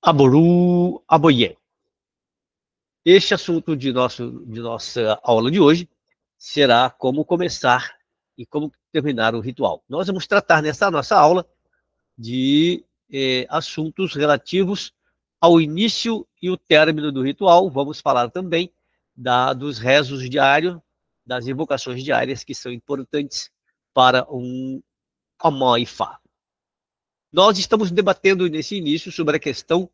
Aboru Aboye. Este assunto de nossa aula de hoje será como começar e como terminar o ritual. Nós vamos tratar nessa nossa aula de assuntos relativos ao início e o término do ritual. Vamos falar também dos rezos diários, das invocações diárias que são importantes para um Amoifá. Nós estamos debatendo nesse início sobre a questão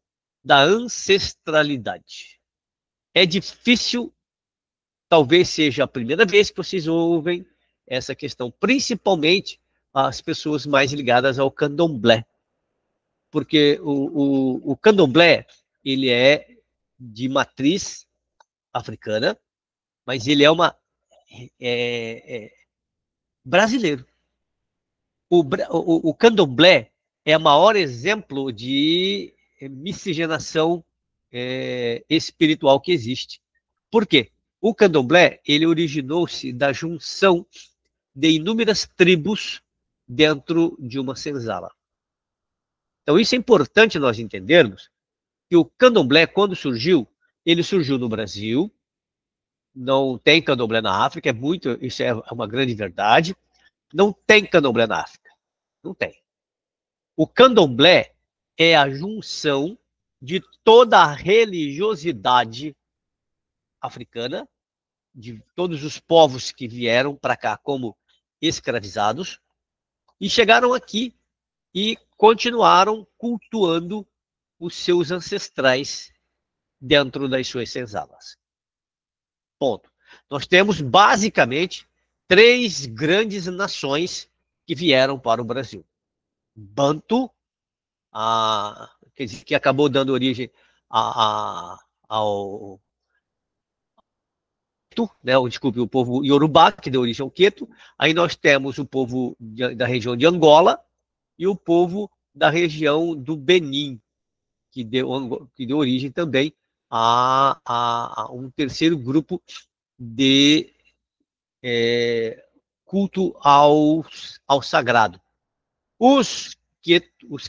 da ancestralidade. É difícil, talvez seja a primeira vez que vocês ouvem essa questão, principalmente as pessoas mais ligadas ao candomblé. Porque o candomblé, ele é de matriz africana, mas ele é brasileiro. O candomblé é o maior exemplo de miscigenação espiritual que existe. Por quê? O candomblé, ele originou-se da junção de inúmeras tribos dentro de uma senzala. Então, isso é importante nós entendermos, que o candomblé, quando surgiu, ele surgiu no Brasil, não tem candomblé na África, isso é uma grande verdade, não tem candomblé na África, não tem. O candomblé é a junção de toda a religiosidade africana, de todos os povos que vieram para cá como escravizados, e chegaram aqui e continuaram cultuando os seus ancestrais dentro das suas senzalas. Ponto. Nós temos, basicamente, 3 grandes nações que vieram para o Brasil. Bantu, que acabou dando origem ao desculpe, o povo Yorubá, que deu origem ao Queto. Aí nós temos o povo da região de Angola e o povo da região do Benin, que deu origem também a um terceiro grupo de culto ao sagrado. Os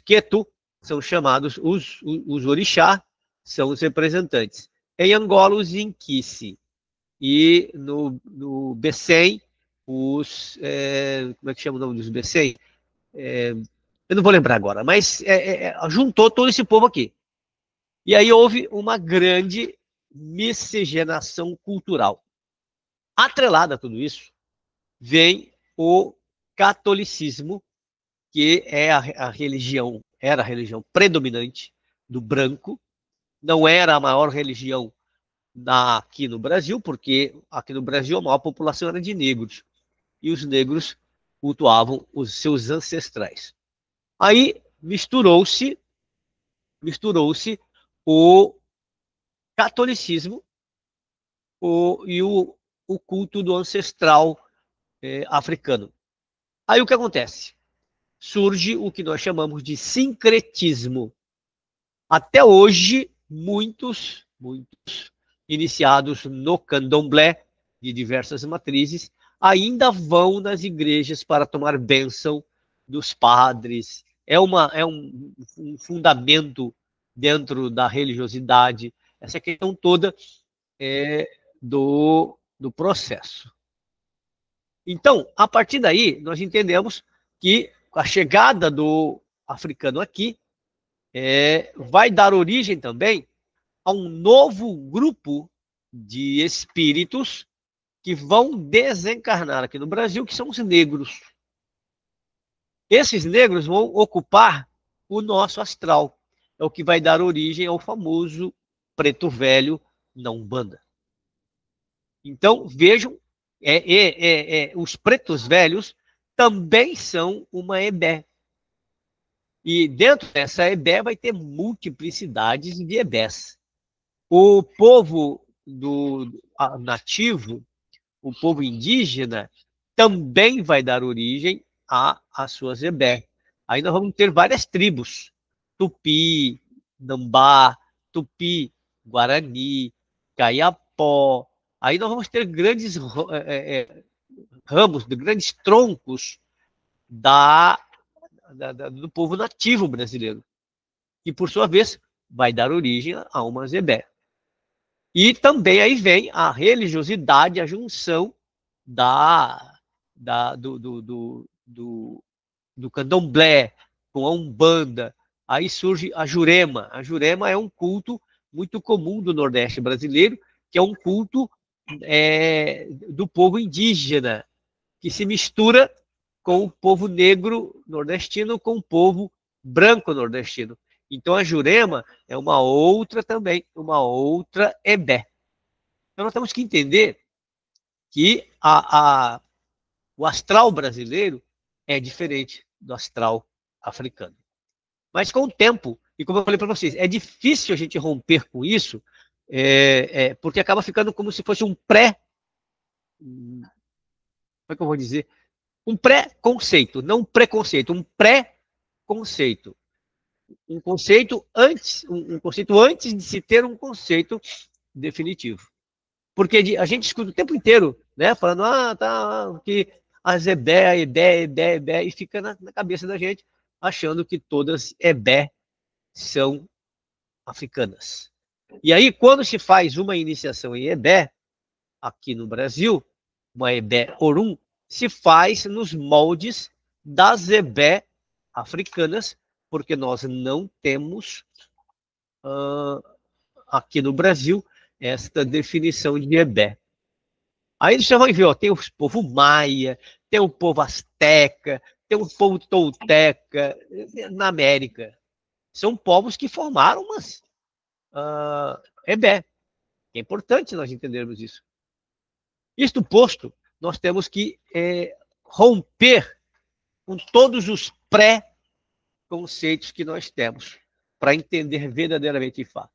Queto são chamados, os orixá são os representantes. Em Angola, os Inquice. E no Bessem, como é que chama o nome dos Bessem? Eu não vou lembrar agora, mas juntou todo esse povo aqui. E aí houve uma grande miscigenação cultural. Atrelada a tudo isso, vem o catolicismo, que era a religião predominante do branco, não era a maior religião aqui no Brasil, porque aqui no Brasil a maior população era de negros, e os negros cultuavam os seus ancestrais. Aí misturou-se o catolicismo e o culto do ancestral africano. Aí o que acontece? Surge o que nós chamamos de sincretismo. Até hoje, muitos iniciados no candomblé, de diversas matrizes, ainda vão nas igrejas para tomar bênção dos padres. É um fundamento dentro da religiosidade, essa questão toda do processo. Então, a partir daí, nós entendemos que a chegada do africano aqui vai dar origem também a um novo grupo de espíritos que vão desencarnar aqui no Brasil, que são os negros. Esses negros vão ocupar o nosso astral. É o que vai dar origem ao famoso preto velho na Umbanda. Então, vejam, os pretos velhos também são uma ebé. E dentro dessa ebé vai ter multiplicidades de ebés. O povo nativo, o povo indígena, também vai dar origem às suas ebé. Aí nós vamos ter várias tribos: Tupi, Nambá, Tupi, Guarani, Caiapó. Aí nós vamos ter grandes ramos, grandes troncos do povo nativo brasileiro, que, por sua vez, vai dar origem a uma Zebé. E também aí vem a religiosidade, a junção do candomblé com a umbanda. Aí surge a jurema. A jurema é um culto muito comum do Nordeste brasileiro, que é um culto do povo indígena, que se mistura com o povo negro nordestino, com o povo branco nordestino. Então a jurema é uma outra também, uma outra ebé. Então nós temos que entender que o astral brasileiro é diferente do astral africano. Mas com o tempo, e como eu falei para vocês, é difícil a gente romper com isso, porque acaba ficando como se fosse um como é que eu vou dizer? Um pré-conceito, não um preconceito, um pré-conceito. Um conceito antes de se ter um conceito definitivo. Porque a gente escuta o tempo inteiro, né, falando, tá, que as ebé, e fica na cabeça da gente, achando que todas ebé são africanas. E aí, quando se faz uma iniciação em ebé, aqui no Brasil, uma ebé orum, se faz nos moldes das ebé africanas, porque nós não temos aqui no Brasil esta definição de ebé. Aí você vai ver, ó, tem o povo maia, tem o povo asteca, tem o povo tolteca na América. São povos que formaram umas ebé. É importante nós entendermos isso. Isto posto, nós temos que romper com todos os pré-conceitos que nós temos para entender verdadeiramente Ifá.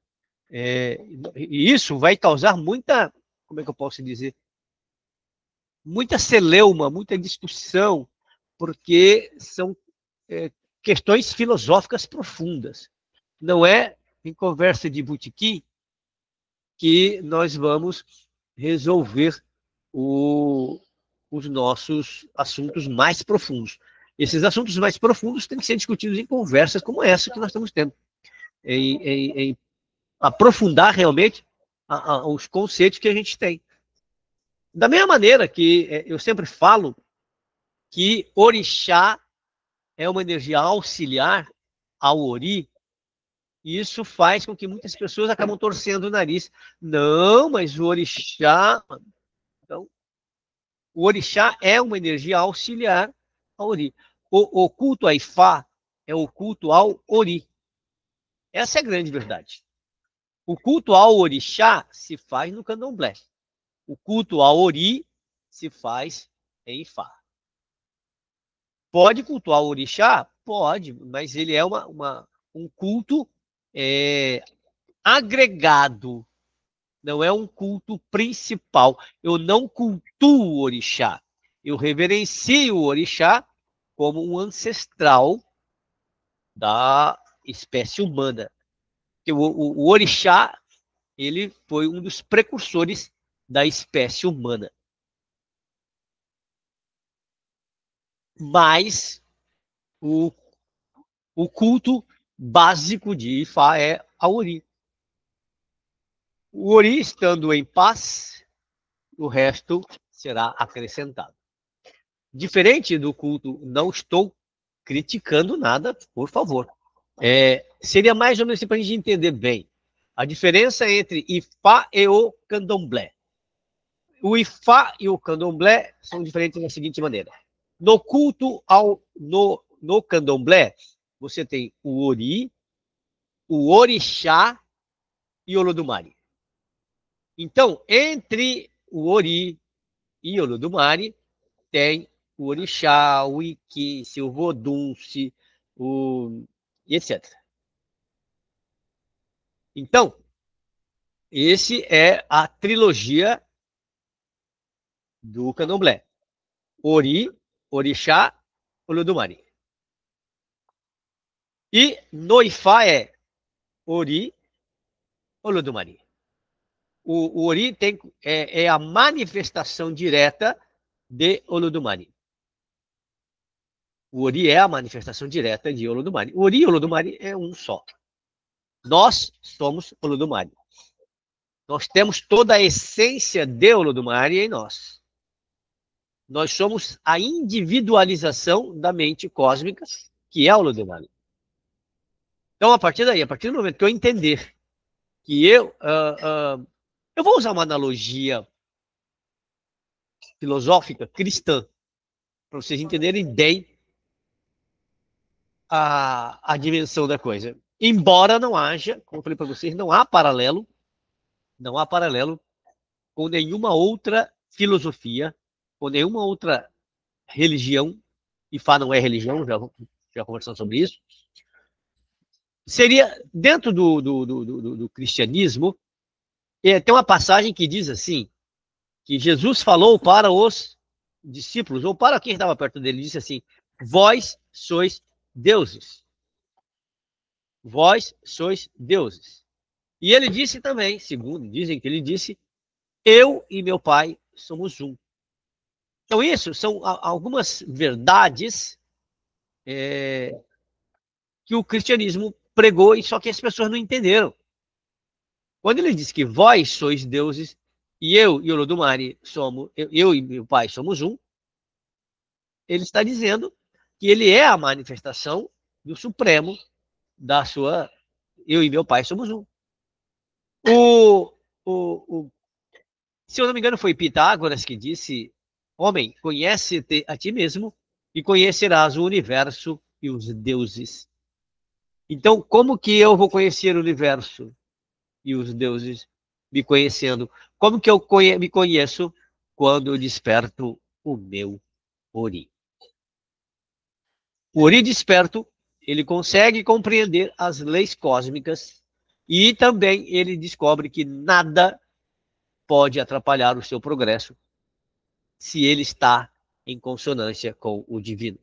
E isso vai causar muita, como é que eu posso dizer, muita celeuma, muita discussão, porque são questões filosóficas profundas. Não é em conversa de botequim que nós vamos resolver os nossos assuntos mais profundos. Esses assuntos mais profundos têm que ser discutidos em conversas como essa que nós estamos tendo, em aprofundar realmente os conceitos que a gente tem. Da mesma maneira que eu sempre falo que orixá é uma energia auxiliar ao ori, e isso faz com que muitas pessoas acabam torcendo o nariz. Não, mas o orixá... Então, o orixá é uma energia auxiliar ao ori. O culto a Ifá é o culto ao ori. Essa é a grande verdade. O culto ao orixá se faz no candomblé. O culto ao ori se faz em Ifá. Pode cultuar o orixá? Pode, mas ele é um culto agregado, não é um culto principal. Eu não cultuo o orixá, eu reverencio o orixá como um ancestral da espécie humana. Porque o orixá, ele foi um dos precursores da espécie humana. Mas o culto básico de Ifá é a Ori. O Ori estando em paz, o resto será acrescentado. Diferente do culto, não estou criticando nada, por favor. Seria mais ou menos assim para a gente entender bem a diferença entre Ifá e o candomblé. O Ifá e o candomblé são diferentes da seguinte maneira. No culto no candomblé, você tem o Ori, o Orixá e o Olodumare. Então, entre o Ori e o Olodumare, tem o Orixá, o Iki, o Vodunce, e etc. Então, esse é a trilogia do candomblé. Ori, Orixá, Olodumare. E no Ifá é Ori, Olodumare. O Ori é a manifestação direta de Olodumare. O Ori é a manifestação direta de Olodumare. O Ori e Olodumare é um só. Nós somos Olodumare. Nós temos toda a essência de Olodumare em nós. Nós somos a individualização da mente cósmica, que é Olodumare. Então, a partir daí, a partir do momento que eu entender que eu vou usar uma analogia filosófica cristã, para vocês entenderem bem a dimensão da coisa. Embora não haja, como eu falei para vocês, não há paralelo com nenhuma outra filosofia, com nenhuma outra religião, e Fá não é religião, já conversamos sobre isso. Seria, dentro do cristianismo, tem uma passagem que diz assim, que Jesus falou para os discípulos, ou para quem estava perto dele, disse assim, vós sois deuses. Vós sois deuses. E ele disse também, segundo dizem que ele disse, eu e meu pai somos um. Então isso são algumas verdades que o cristianismo pregou, e só que as pessoas não entenderam. Quando ele diz que vós sois deuses, e eu e Olodumare somos, eu e meu pai somos um, ele está dizendo que ele é a manifestação do Supremo da sua. Eu e meu pai somos um. O, o, se eu não me engano, foi Pitágoras que disse: homem, conhece-te a ti mesmo e conhecerás o universo e os deuses. Então, como que eu vou conhecer o universo e os deuses me conhecendo? Como que eu me conheço? Quando eu desperto o meu Ori. O Ori desperto, ele consegue compreender as leis cósmicas e também ele descobre que nada pode atrapalhar o seu progresso se ele está em consonância com o divino,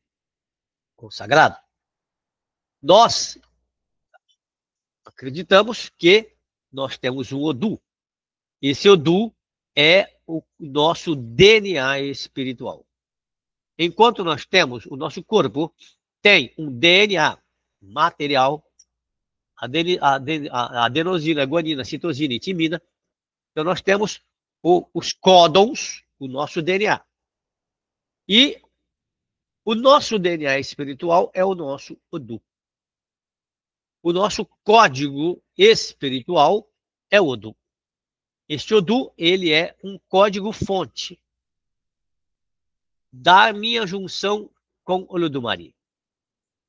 com o sagrado. Nós acreditamos que nós temos um Odu. Esse Odu é o nosso DNA espiritual. Enquanto nós temos, o nosso corpo tem um DNA material, adenosina, guanina, citosina e timina. Então nós temos os códons, o nosso DNA. E o nosso DNA espiritual é o nosso Odu. O nosso código espiritual é o Odu. Este Odu, ele é um código-fonte da minha junção com Olodumare.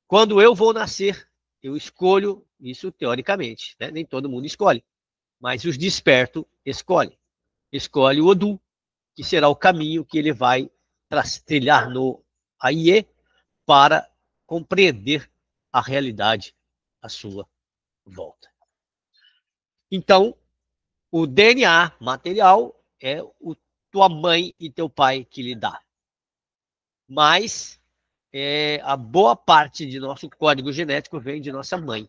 Quando eu vou nascer, eu escolho, isso teoricamente, né? Nem todo mundo escolhe, mas os despertos escolhem. Escolhe o Odu, que será o caminho que ele vai trilhar no Aie para compreender a realidade à sua volta. Então, o DNA material é tua mãe e teu pai que lhe dá. Mas a boa parte de nosso código genético vem de nossa mãe.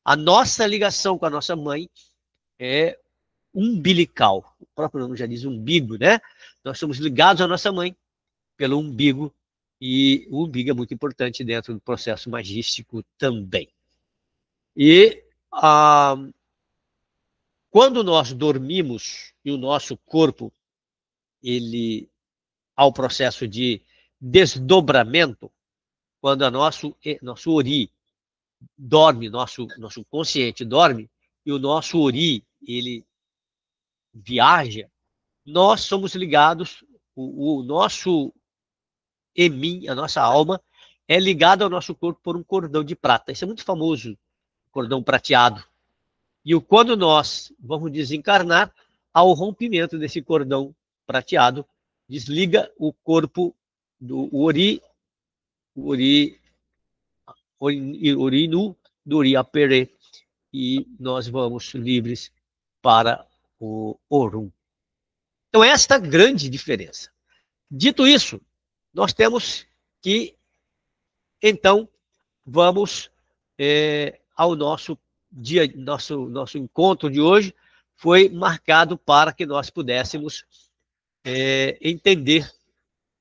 A nossa ligação com a nossa mãe é umbilical. O próprio nome já diz umbigo, né? Nós somos ligados à nossa mãe pelo umbigo, e o umbigo é muito importante dentro do processo magístico também. E quando nós dormimos e o nosso corpo, ele, ao processo de desdobramento, quando nosso Ori dorme, nosso consciente dorme, e o nosso Ori, ele viaja, nós somos ligados, o nosso Emin, a nossa alma, é ligada ao nosso corpo por um cordão de prata. Isso é muito famoso, cordão prateado. E quando nós vamos desencarnar, há o rompimento desse cordão prateado, desliga o corpo do Ori Nu, do Ori Apere, e nós vamos livres para o Orum. Então, esta é a grande diferença. Dito isso, nós temos que, então, vamos ao nosso dia, nosso encontro de hoje foi marcado para que nós pudéssemos entender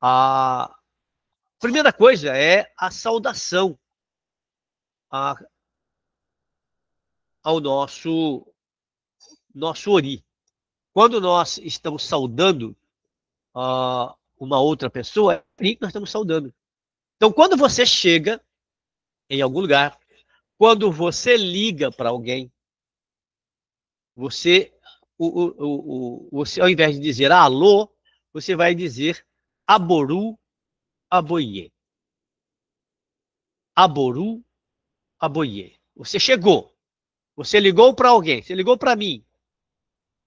a primeira coisa é a saudação, ao nosso ori. Quando nós estamos saudando uma outra pessoa, é ali que nós estamos saudando. Então, quando você chega em algum lugar, quando você liga para alguém, você, você, ao invés de dizer alô, você vai dizer aboru, aboiê. Aboru, aboiê. Você chegou. Você ligou para alguém. Você ligou para mim.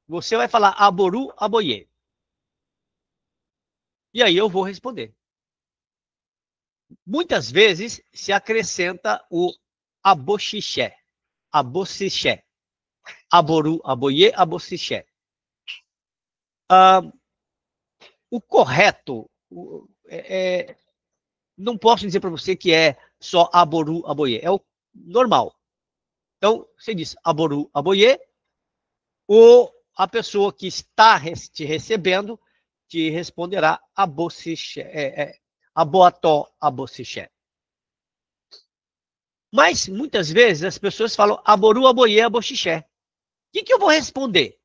Você vai falar aboru, aboiê. E aí eu vou responder. Muitas vezes se acrescenta o aboxixé. Aboxixé. Aboru, aboiê, aboxixé. O correto, não posso dizer para você que é só aboru, aboiê. É o normal. Então, você diz aboru, aboiê, ou a pessoa que está te recebendo te responderá aboxixé, aboató, aboxixé. Mas, muitas vezes, as pessoas falam aboru, aboiê, aboxixé. O que eu vou responder?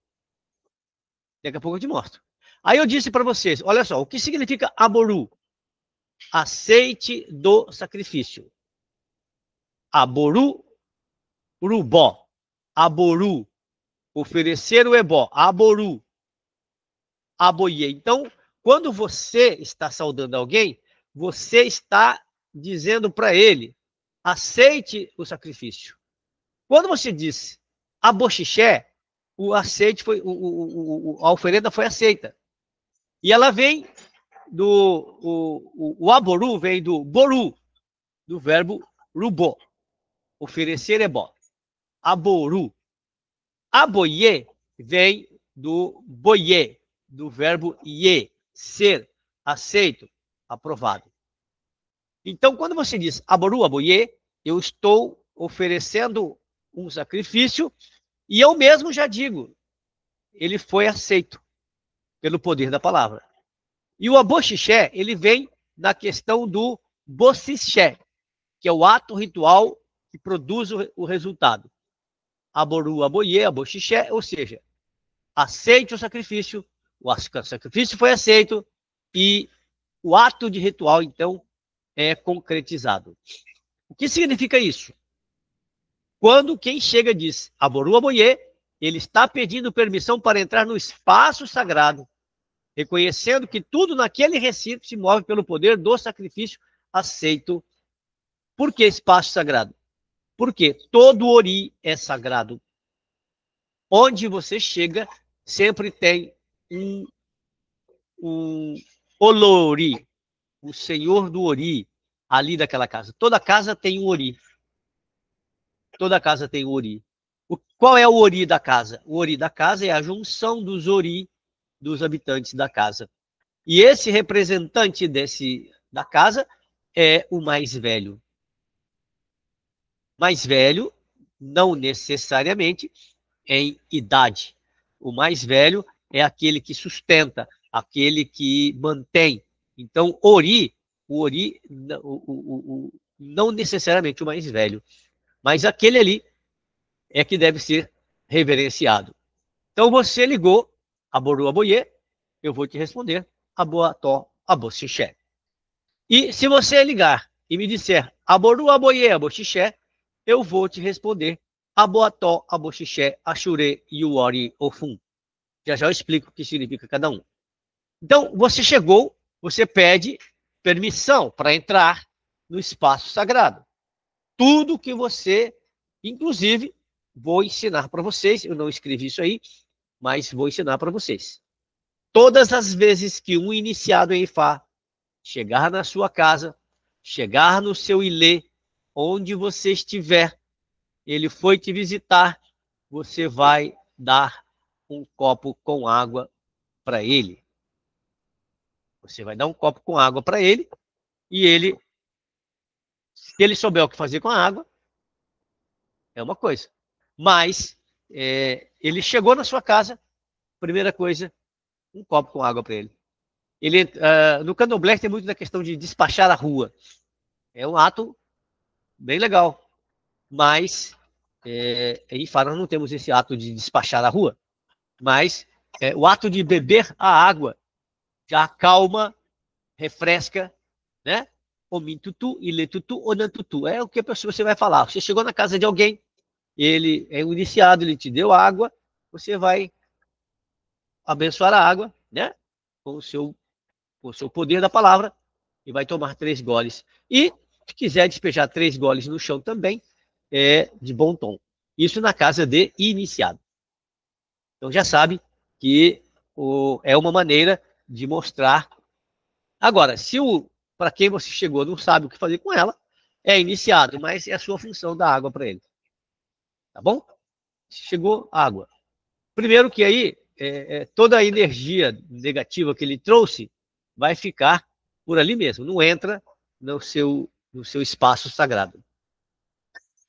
Daqui a pouco eu te mostro. Aí eu disse para vocês, olha só, o que significa aboru? Aceite do sacrifício. Aboru, urubó. Aboru, oferecer o ebó. Aboru, aboiê. Então, quando você está saudando alguém, você está dizendo para ele, aceite o sacrifício. Quando você diz aboxixé, o aceite foi, a oferenda foi aceita. E ela vem o aboru vem do boru, do verbo rubó. Oferecer é bom. Aboru. Aboiê vem do boiê, do verbo iê, ser, aceito, aprovado. Então, quando você diz aboru, aboiê, eu estou oferecendo um sacrifício e eu mesmo já digo, ele foi aceito pelo poder da palavra. E o aboxixé, ele vem na questão do bocixé, que é o ato ritual que produz o resultado. Aboru, aboiê, aboxixé, ou seja, aceite o sacrifício foi aceito e o ato de ritual, então, é concretizado. O que significa isso? Quando quem chega diz aboru, aboiê, ele está pedindo permissão para entrar no espaço sagrado, reconhecendo que tudo naquele recinto se move pelo poder do sacrifício aceito. Por que espaço sagrado? Porque todo ori é sagrado. Onde você chega, sempre tem um olori, o senhor do ori, ali daquela casa. Toda casa tem um ori. Toda casa tem um ori. Qual é o ori da casa? O ori da casa é a junção dos ori dos habitantes da casa. E esse representante da casa é o mais velho. Mais velho, não necessariamente em idade. O mais velho é aquele que sustenta, aquele que mantém. Então, o ori, não necessariamente o mais velho, mas aquele ali é que deve ser reverenciado. Então, você ligou, aboru, aboiê, eu vou te responder, aboató, aboxixé. E se você ligar e me disser aboru, aboiê, aboxixé, eu vou te responder aboató, aboxixé, axurê, yuori, ofum. Já já eu explico o que significa cada um. Então, você chegou, você pede permissão para entrar no espaço sagrado. Tudo que você, inclusive, vou ensinar para vocês, eu não escrevi isso aí, mas vou ensinar para vocês. Todas as vezes que um iniciado em Ifá chegar na sua casa, chegar no seu ilê, onde você estiver, ele foi te visitar, você vai dar um copo com água para ele. Você vai dar um copo com água para ele e ele, se ele souber o que fazer com a água, é uma coisa. Mas ele chegou na sua casa, primeira coisa, um copo com água para ele. No Candomblé tem muito da questão de despachar a rua. É um ato bem legal, mas em Ifá nós não temos esse ato de despachar a rua, mas o ato de beber a água já acalma, refresca, né? Omintutu, iletutu, onantutu. É o que a pessoa você vai falar. Você chegou na casa de alguém, ele é um iniciado, ele te deu água, você vai abençoar a água, né? Com o seu poder da palavra, e vai tomar 3 goles. E, se quiser despejar 3 goles no chão também, é de bom tom. Isso na casa de iniciado. Então já sabe que é uma maneira de mostrar. Agora, se para quem você chegou não sabe o que fazer com ela, é iniciado, mas é a sua função dar água para ele. Tá bom? Chegou água. Primeiro que aí, toda a energia negativa que ele trouxe vai ficar por ali mesmo, não entra no seu espaço sagrado.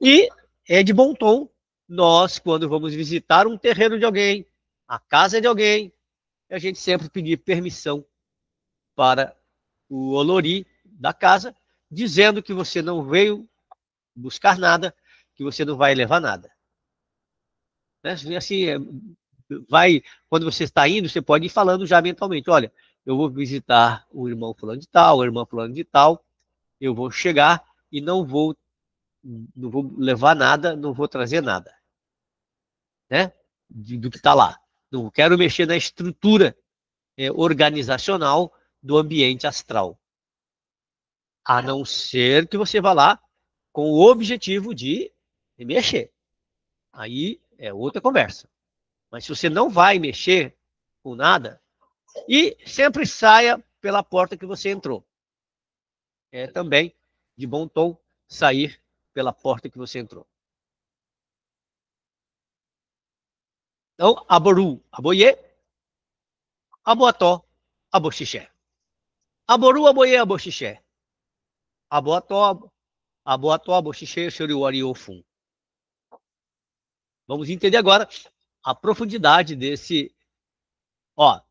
E é de bom tom nós, quando vamos visitar um terreno de alguém, a casa de alguém, a gente sempre pedir permissão para o olori da casa, dizendo que você não veio buscar nada, que você não vai levar nada. Né? Assim, quando você está indo, você pode ir falando já mentalmente, olha, eu vou visitar o irmão fulano de tal, a irmã fulano de tal, eu vou chegar e não vou levar nada, não vou trazer nada, né? Do que está lá. Não quero mexer na estrutura organizacional do ambiente astral. A não ser que você vá lá com o objetivo de mexer. Aí é outra conversa. Mas se você não vai mexer com nada, e sempre saia pela porta que você entrou. É também de bom tom sair pela porta que você entrou. Então, aboru, aboye, aboató, aboxixé. Aboru, aboye, aboxixé. Aboató, aboxixé, xoriori, ofum. Vamos entender agora a profundidade desse. Ó,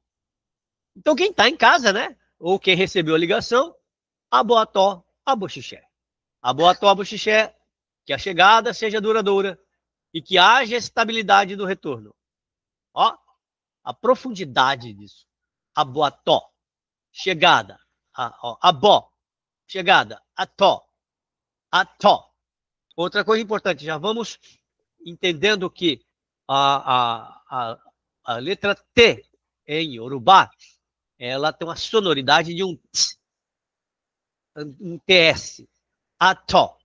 então quem está em casa, né? Ou quem recebeu a ligação, aboató, aboxixé. Aboató, aboxixé, que a chegada seja duradoura e que haja estabilidade no retorno. Ó, a profundidade disso. Aboató, chegada. Abó, chegada. Ató, ató. Outra coisa importante, já vamos entendendo que a letra T em Yorubá, ela tem uma sonoridade de um TS. Ató,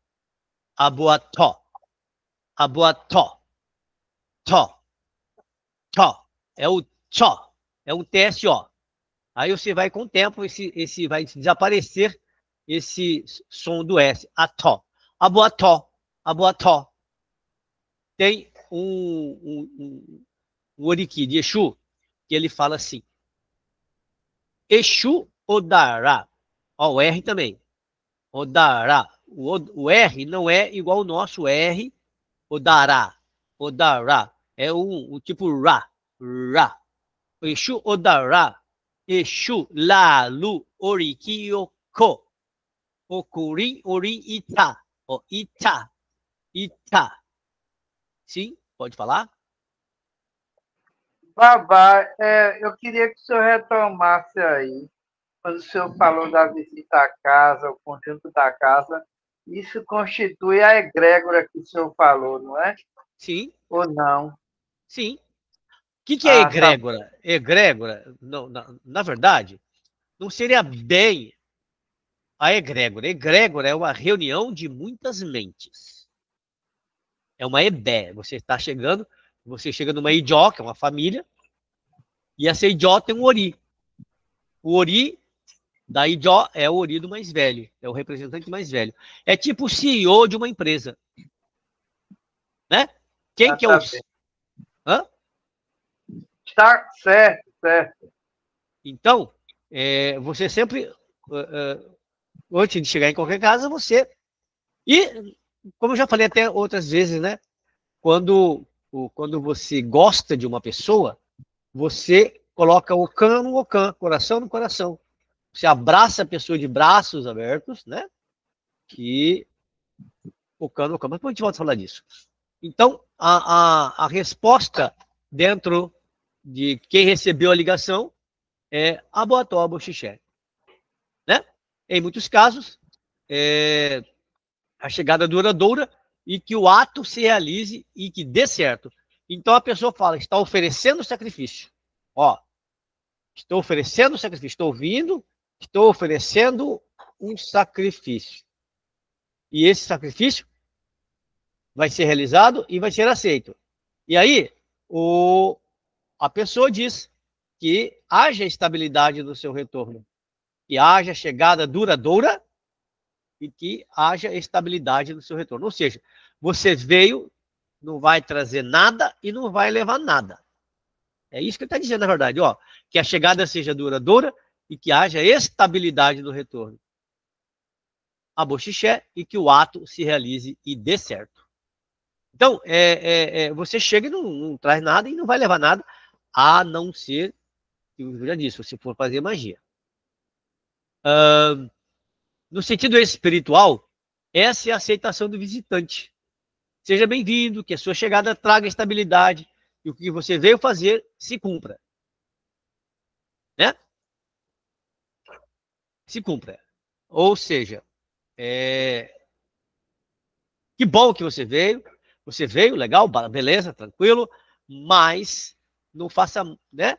aboató, aboató, tó, tó. É o tchó, é um TSO. Aí você vai com o tempo, esse vai desaparecer esse som do S. Ató, aboató, aboató. Tem um oriki de Exu, que ele fala assim, Exu Odará. Ó, o R também. Odará. O R não é igual ao nosso R, Odará. Odará. É o tipo Ra. Ra. Exu Odará. Exu Lalu Oriki Yoko. Okurin Orin Ita. Ó, Ita. Ita. Sim? Pode falar? Babá, eu queria que o senhor retomasse aí, quando o senhor falou da visita à casa, o conjunto da casa, isso constitui a egrégora que o senhor falou, não é? Sim. Ou não? Sim. O que é Tá. egrégora? Egrégora, não, na verdade, não seria bem a egrégora. Egrégora é uma reunião de muitas mentes. É uma ebé. Você chega numa idió, que é uma família, e essa idió tem um ori. O ori da idió é o ori do mais velho, é o representante mais velho. É tipo o CEO de uma empresa, né? Quem que é o... Hã? Tá certo, certo. Então, você sempre, antes de chegar em qualquer casa, você... E, como eu já falei até outras vezes, né? Quando você gosta de uma pessoa, você coloca o can no ocan, coração no coração. Você abraça a pessoa de braços abertos, né? E o can no ocan. Mas depois a gente volta a falar disso. Então, a resposta dentro de quem recebeu a ligação é aboató, aboxixé. Né? Em muitos casos, a chegada duradoura e que o ato se realize e que dê certo. Então a pessoa fala, está oferecendo sacrifício. Ó, estou oferecendo sacrifício, estou vindo, estou oferecendo um sacrifício. E esse sacrifício vai ser realizado e vai ser aceito. E aí, a pessoa diz que haja estabilidade no seu retorno, que haja chegada duradoura e que haja estabilidade no seu retorno. Ou seja, você veio, não vai trazer nada e não vai levar nada. É isso que ele está dizendo, na verdade, ó, que a chegada seja duradoura e que haja estabilidade no retorno. Aboxixé e que o ato se realize e dê certo. Então, você chega e não traz nada e não vai levar nada, a não ser, eu já disse, se for fazer magia. No sentido espiritual, essa é a aceitação do visitante. Seja bem-vindo, que a sua chegada traga estabilidade e o que você veio fazer se cumpra. Né? Se cumpra. Ou seja, que bom que você veio, legal, beleza, tranquilo, mas não faça, né?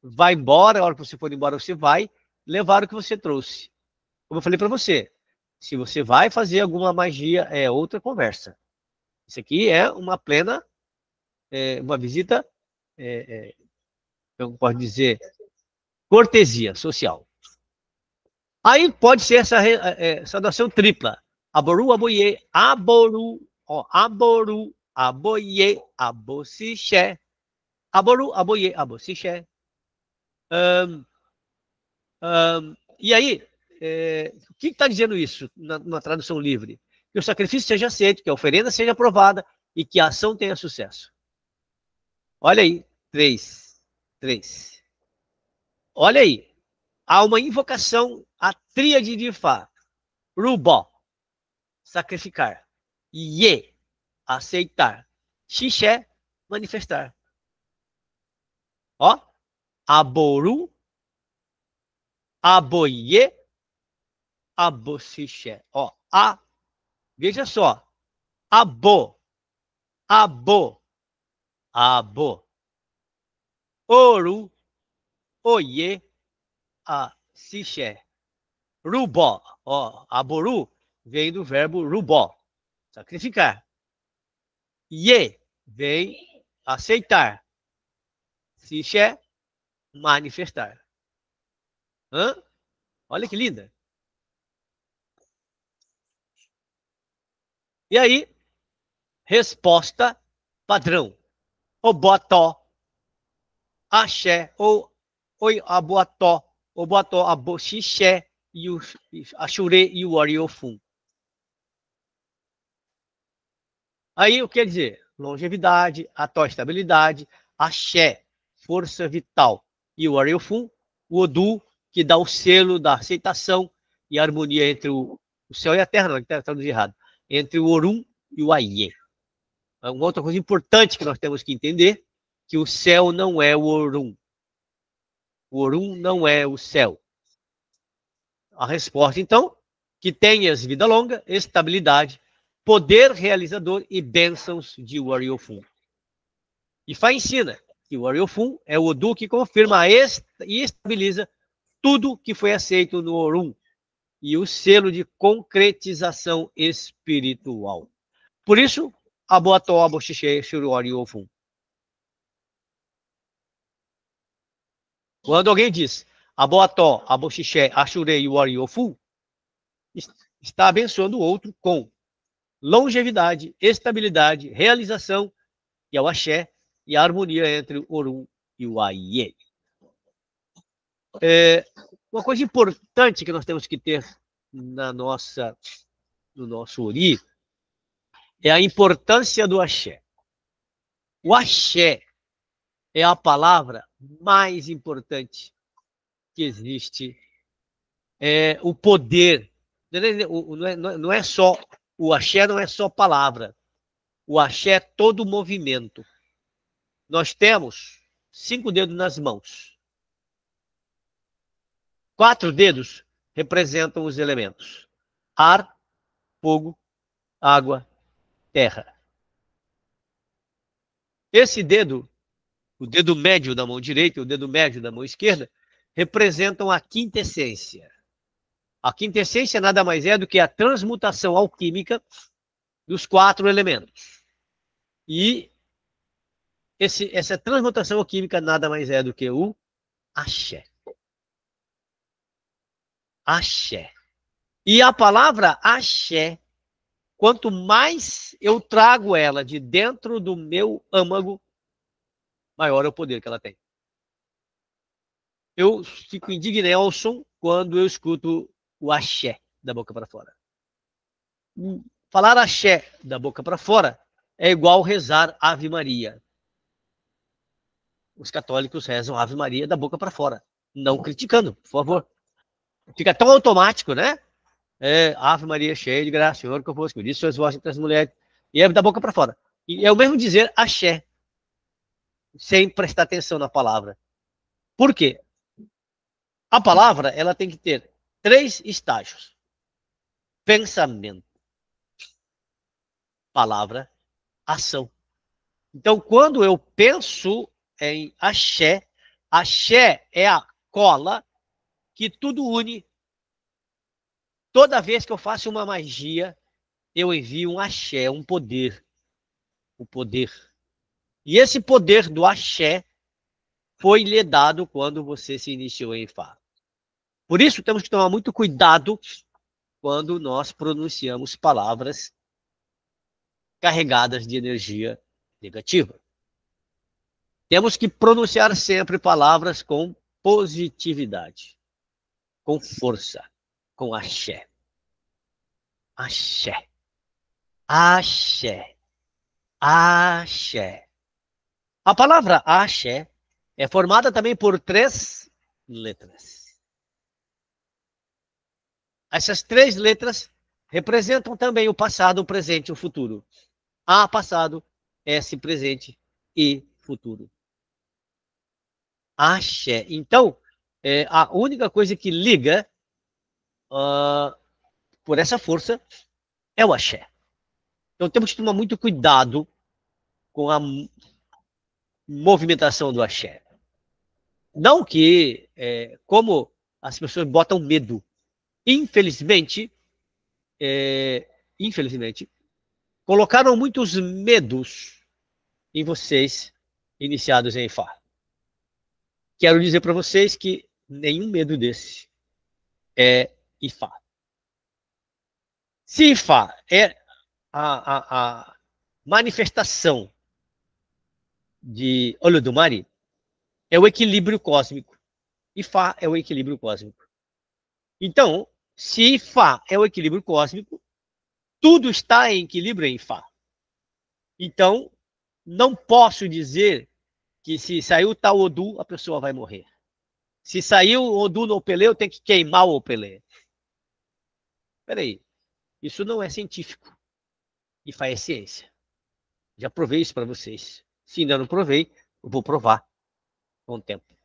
Vai embora, a hora que você for embora, você vai levar o que você trouxe. Como eu falei para você, se você vai fazer alguma magia, é outra conversa. Isso aqui é uma plena, uma visita, eu posso dizer, cortesia social. Aí pode ser essa saudação tripla. Aboru, aboie, aboru, ó, aboru, aboie, abocixé. Aboru, aboie, abocixé. E aí, o que está dizendo isso na tradução livre? Que o sacrifício seja aceito, que a oferenda seja aprovada e que a ação tenha sucesso. Olha aí, 3. Olha aí, há uma invocação à tríade de Fá. Rubó, sacrificar. Ye, aceitar. Xixé, manifestar. Ó, aboru, aboie, abocixé. Ó, veja só. Abo, abo, abo. Oru, oie, a xixé. Rubó, ó, aboru vem do verbo rubó, sacrificar. Ye vem aceitar. Xixé, manifestar. Hã? Olha que linda. E aí, resposta padrão. Oboató, axé, ou oi aboató, oboató, aboxixé, e o axurê e o oriofum. Aí, o que quer dizer? Longevidade, ató, estabilidade, axé, força vital, e o oriofum, o odu, que dá o selo da aceitação e harmonia entre o céu e a terra, não, está traduzido errado, entre o orum e o aiê. Uma outra coisa importante que nós temos que entender, que o céu não é o orum. O orum não é o céu. A resposta, então, que tenhas vida longa, estabilidade, poder realizador e bênçãos de Wariofun. E Fá ensina que o Wariofun é o Odu que confirma e estabiliza tudo que foi aceito no Orum e o selo de concretização espiritual. Por isso, Aboató, Aboxixé, Shuri Ofun. Quando alguém diz Aboató, Aboxixé, Ashurei e Ofun, está abençoando o outro com longevidade, estabilidade, realização e ao axé e a harmonia entre o Orum e o Aiê. Uma coisa importante que nós temos que ter no nosso Ori é a importância do axé. O axé é a palavra mais importante que existe. O poder. Não é só, o axé não é só palavra. O axé é todo movimento. Nós temos 5 dedos nas mãos. 4 dedos representam os elementos: ar, fogo, água, terra. Esse dedo, o dedo médio da mão direita e o dedo médio da mão esquerda, representam a quinta essência. A quinta essência nada mais é do que a transmutação alquímica dos 4 elementos. E essa transmutação alquímica nada mais é do que o axé. Axé. E a palavra axé, quanto mais eu trago ela de dentro do meu âmago, maior é o poder que ela tem. Eu fico indignado quando eu escuto o axé da boca para fora. Falar axé da boca para fora é igual rezar Ave Maria. Os católicos rezam Ave Maria da boca para fora. Não criticando, por favor. Fica tão automático, né? Ave Maria cheia de graça, Senhor convosco. Disse sois vós entre as mulheres. E é da boca para fora. E é o mesmo dizer axé, sem prestar atenção na palavra. Por quê? A palavra, ela tem que ter 3 estágios: pensamento, palavra, ação. Então, quando eu penso em axé, axé é a cola que tudo une. Toda vez que eu faço uma magia, eu envio um axé, um poder. O poder. E esse poder do axé foi lhe dado quando você se iniciou em Fá. Por isso, temos que tomar muito cuidado quando nós pronunciamos palavras carregadas de energia negativa. Temos que pronunciar sempre palavras com positividade, com força, com axé. Axé. Axé. Axé. A palavra axé é formada também por 3 letras. Essas 3 letras representam também o passado, o presente e o futuro. A, passado, S, presente e futuro. Axé. Então, a única coisa que liga por essa força é o axé. Então, temos que tomar muito cuidado com a movimentação do axé. Não que, como as pessoas botam medo, infelizmente, colocaram muitos medos em vocês iniciados em Fá. Quero dizer para vocês que nenhum medo desse é Ifá. Se Ifá é a manifestação de Olodumare, é o equilíbrio cósmico. Ifá é o equilíbrio cósmico. Então, se Ifá é o equilíbrio cósmico, tudo está em equilíbrio em Fá. Então, não posso dizer que se saiu tal Odu, a pessoa vai morrer. Se saiu o Odu no Opelê, eu tenho que queimar o Opelê. Peraí, isso não é científico. Ifá é ciência. Já provei isso para vocês. Se ainda não provei, eu vou provar com o tempo.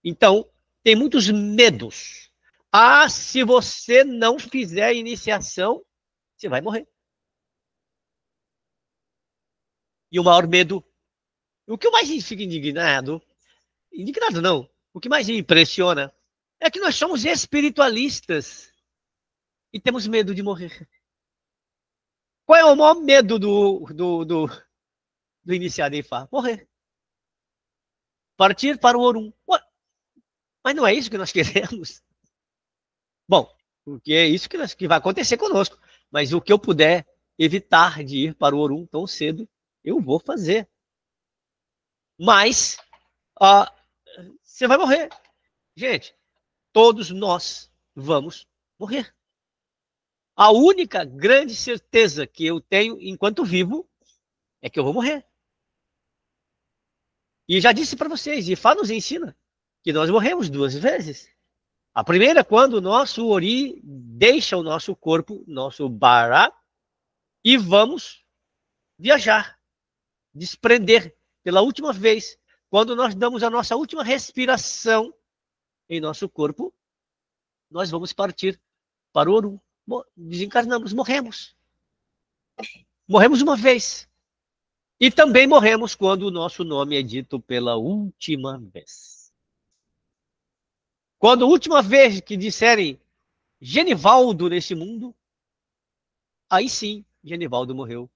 Então, tem muitos medos. Ah, se você não fizer a iniciação, você vai morrer. E o maior medo, o que eu mais fico indignado não, o que mais me impressiona é que nós somos espiritualistas e temos medo de morrer. Qual é o maior medo do iniciado em Fá? Morrer. Partir para o Orum. Ué, mas não é isso que nós queremos. Bom, porque é isso que vai acontecer conosco. Mas o que eu puder evitar de ir para o Orum tão cedo, eu vou fazer. Mas você vai morrer. Gente, todos nós vamos morrer. A única grande certeza que eu tenho enquanto vivo é que eu vou morrer. E já disse para vocês, Ifá nos ensina que nós morremos 2 vezes. A primeira, quando o nosso Ori deixa o nosso corpo, nosso Bará, e vamos viajar. desprender pela última vez, quando nós damos a nossa última respiração em nosso corpo, nós vamos partir para o Orum. Desencarnamos, morremos. Morremos uma vez. E também morremos quando o nosso nome é dito pela última vez. Quando a última vez que disserem Genivaldo nesse mundo, aí sim, Genivaldo morreu.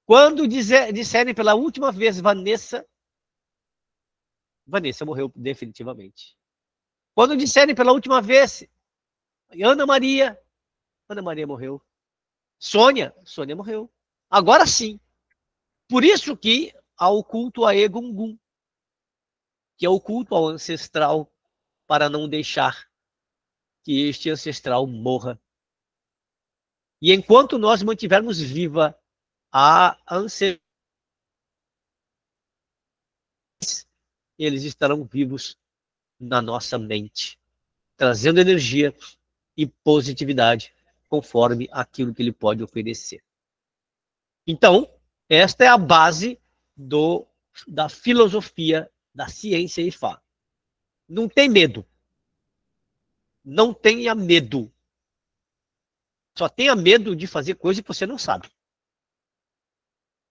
Quando disserem pela última vez Vanessa, Vanessa morreu definitivamente. Quando disserem pela última vez Ana Maria, Ana Maria morreu. Sônia, Sônia morreu. Agora sim. Por isso que há o culto a Egungun, que é o culto ao ancestral, para não deixar que este ancestral morra. E enquanto nós mantivermos viva a ancestral, eles estarão vivos na nossa mente, trazendo energia e positividade conforme aquilo que ele pode oferecer. Então, esta é a base da filosofia da ciência Ifá. Não tem medo. Não tenha medo. Só tenha medo de fazer coisa que você não sabe.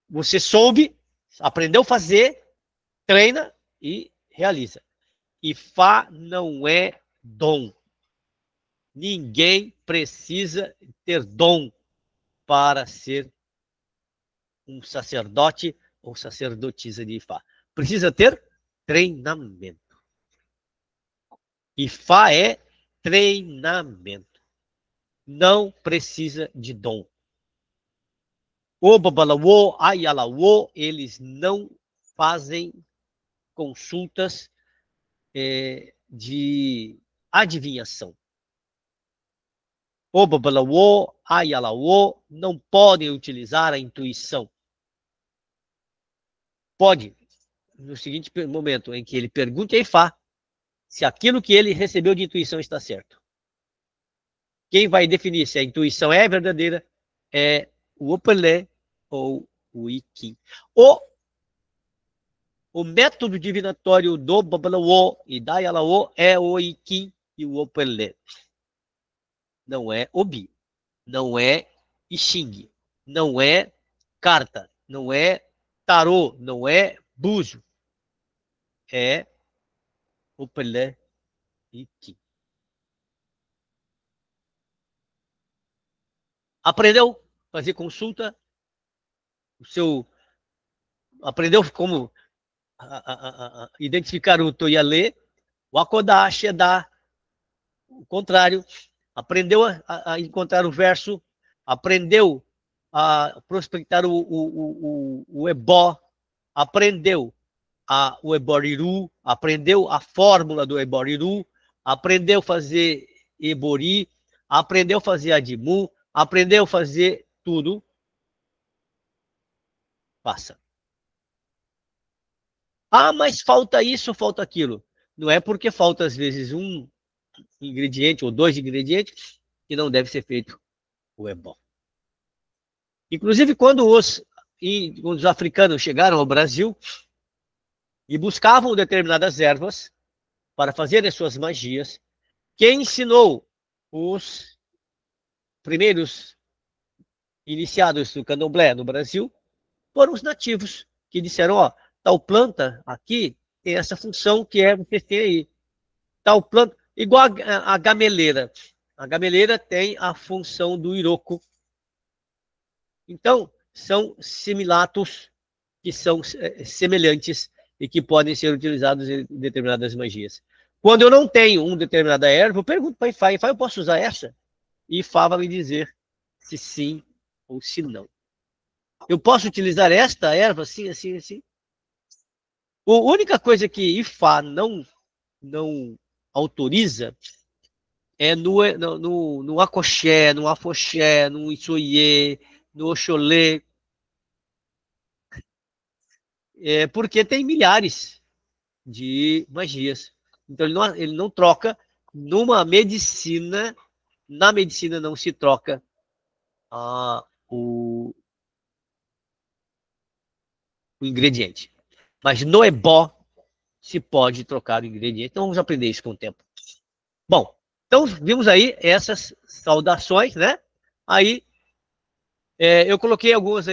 Você soube, aprendeu a fazer, treina e realiza. Ifá não é dom. Ninguém precisa ter dom para ser um sacerdote ou sacerdotisa de Ifá. Precisa ter treinamento. Ifá é treinamento. Não precisa de dom. O Babalawo, Ayalawo, eles não fazem consultas de adivinhação. O Babalawo, Ayalawo não podem utilizar a intuição. Pode, no seguinte momento em que ele pergunte a Ifá se aquilo que ele recebeu de intuição está certo. Quem vai definir se a intuição é verdadeira é o Opelé ou o Ikin. O método divinatório do Babalawo e da Yalawo é o Ikin e o Opelé. Não é Obi, não é Xing, não é carta, não é tarô, não é búzio. É Opelé e Ikin. Aprendeu a fazer consulta? Aprendeu como identificar o Toyalê, o Akodá, Shedá, o contrário. Aprendeu a encontrar o verso, aprendeu a prospectar o ebó, aprendeu o eboriru, aprendeu a fórmula do eboriru, aprendeu a fazer ebori, aprendeu a fazer adimu, aprendeu a fazer tudo. Passa. Ah, mas falta isso, falta aquilo. Não é porque falta, às vezes, um ingrediente ou dois ingredientes que não deve ser feito o ebó. Inclusive, quando os africanos chegaram ao Brasil e buscavam determinadas ervas para fazer as suas magias, quem ensinou os primeiros iniciados do candomblé no Brasil foram os nativos, que disseram, ó, tal planta aqui tem essa função que você tem aí. Tal planta, igual a gameleira. A gameleira tem a função do iroco. Então, são similatos que são semelhantes e que podem ser utilizados em determinadas magias. Quando eu não tenho uma determinada erva, eu pergunto para Ifá, Ifá, eu posso usar essa? E Ifá vai me dizer se sim ou se não. Eu posso utilizar esta erva assim, assim, assim? A única coisa que Ifá não autoriza é no Akoxé, no Afoxé, no Ixoiê, no Oxolê, porque tem milhares de magias. Então ele não troca numa medicina, na medicina não se troca o o ingrediente. Mas no ebó se pode trocar o ingrediente. Então vamos aprender isso com o tempo. Bom, então vimos aí essas saudações, né? Aí eu coloquei algumas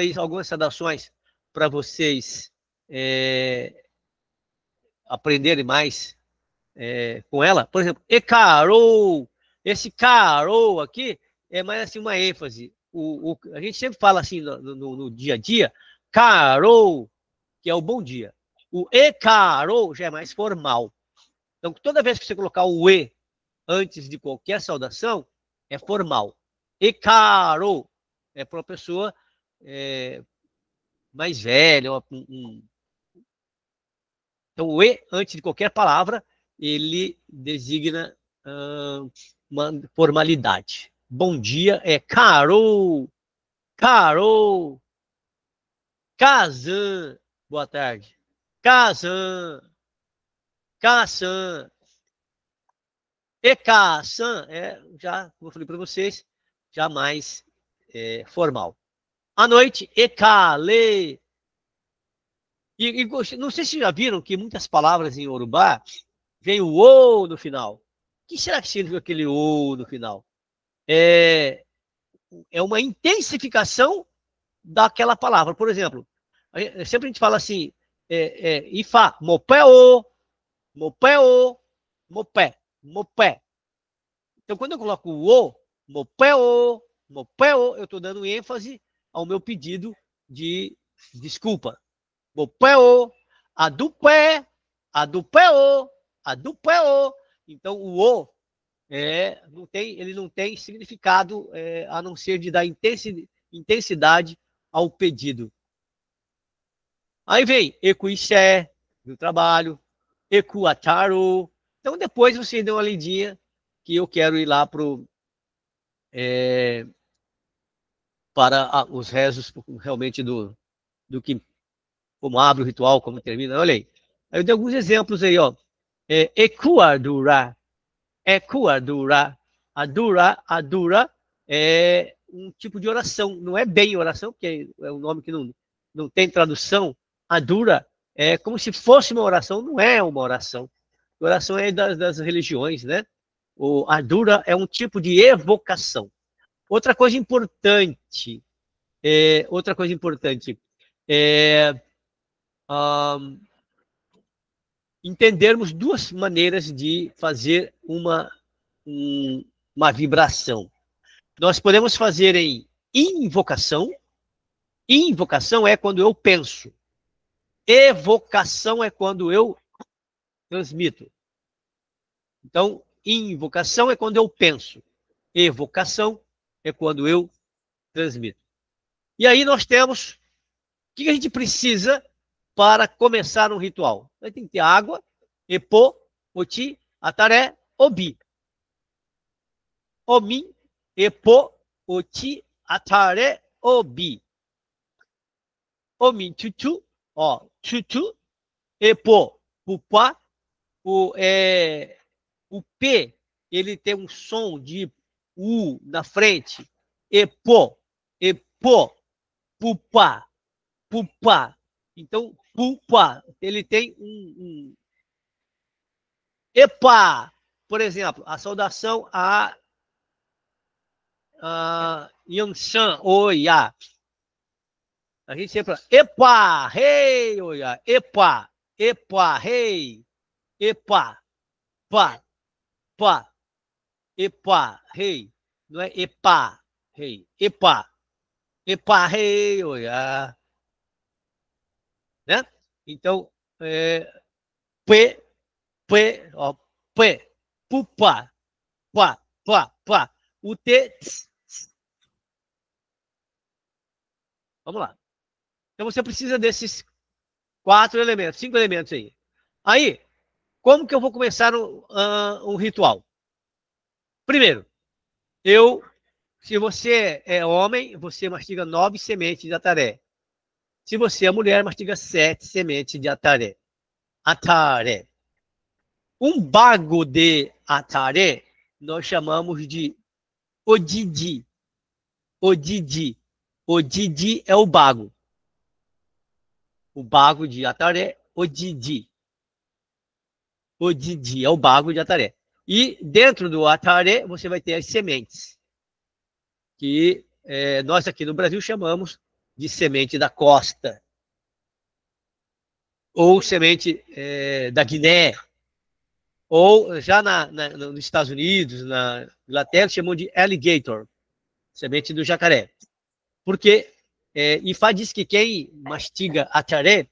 saudações para vocês aprenderem mais com ela. Por exemplo, e carou. Esse carou aqui é mais assim uma ênfase. A gente sempre fala assim no dia a dia, carou, que é o bom dia. O e carou já é mais formal. Então, toda vez que você colocar o e antes de qualquer saudação, é formal. E carou é para uma pessoa mais velha. Então, o e antes de qualquer palavra, ele designa uma formalidade. Bom dia é carou, carou, Kazan, boa tarde, Kazan, Kassan, e Kassan já, como eu falei para vocês, já mais formal. À noite, e Kale. E não sei se já viram que muitas palavras em Yorubá vem o o no final. O que será que significa aquele o no final? É uma intensificação daquela palavra. Por exemplo, sempre a gente fala assim, ifá, mopé o, mopé o, mopé, mopé. Então, quando eu coloco o, mopé o, eu estou dando ênfase ao meu pedido de desculpa. Mopé o, adupé, adupé o, adupé o. Então, o o ele não tem significado a não ser de dar intensidade ao pedido. Aí vem ecuixé, do trabalho, ecuataro. Então, depois vocês dão uma lidinha que eu quero ir lá para os rezos realmente do que, como abre o ritual, como termina. Olha aí. Aí eu dei alguns exemplos aí, ó. Ecuadura, Ecuadura. Adura é um tipo de oração. Não é bem oração, porque é um nome que não tem tradução. Adura é como se fosse uma oração, não é uma oração. A oração é das religiões, né? O adura é um tipo de evocação. Outra coisa importante é entendermos duas maneiras de fazer uma vibração. Nós podemos fazer em invocação. Invocação é quando eu penso. Evocação é quando eu transmito. Então, invocação é quando eu penso. Evocação é quando eu transmito. E aí nós temos o que a gente precisa para começar um ritual. Tem que ter água, epô, oti, ataré, obi. Omin, epô, oti, ataré, obi. Omin, chuchu, ó, chuchu, epô, pupá. O P, ele tem um som de U na frente. Epô, epô, pupá, pupá. Então, pupá, ele tem epa. Por exemplo, a saudação a Yanshan, oia. A gente sempre fala, epa, rei, oia, epa, epa, rei, epa, pá, pá, epa, rei. Não é epa, rei, epa, epa, rei, oia. Né? Então, P, P, ó, P, pupa, pá, pá, pá. O T, tss, tss. Vamos lá. Então você precisa desses 5 elementos aí. Aí, como que eu vou começar um ritual? Primeiro, se você é homem, você mastiga 9 sementes de ataré. Se você é mulher, mastiga 7 sementes de ataré. Ataré. Um bago de ataré, nós chamamos de odidi. Odidi. Odidi é o bago. o bago de Ataré, Odidi. Odidi é o bago de Ataré. E dentro do Ataré, você vai ter as sementes, que nós aqui no Brasil chamamos de semente da costa, ou semente da Guiné, ou já nos Estados Unidos, na Inglaterra, chamam de alligator, semente do jacaré. Porque Ifá diz que quem mastiga Ataré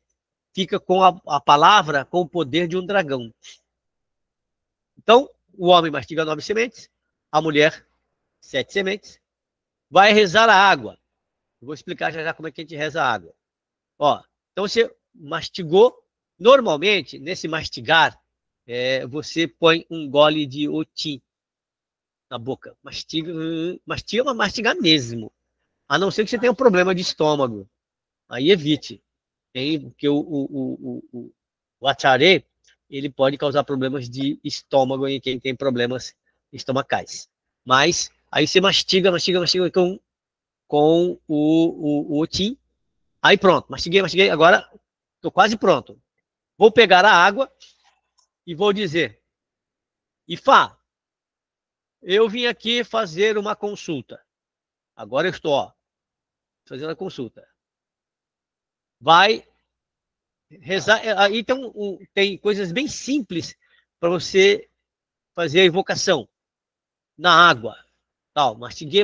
fica com a palavra com o poder de um dragão. Então, o homem mastiga 9 sementes, a mulher 7 sementes, vai rezar a água. Eu vou explicar já como é que a gente reza a água. Ó, então você mastigou. Normalmente, nesse mastigar, você põe um gole de otim na boca. Mastiga, mastiga, mas mastigar mesmo. A não ser que você tenha um problema de estômago. Aí evite. Porque o acharê, ele pode causar problemas de estômago em quem tem problemas estomacais. Mas aí você mastiga com o otim. Aí pronto, mastiguei, agora estou quase pronto. Vou pegar a água e vou dizer: Ifá, eu vim aqui fazer uma consulta. Agora eu estou fazendo a consulta. Vai rezar. Então, tem coisas bem simples para você fazer a invocação na água. Tal, mastiguei.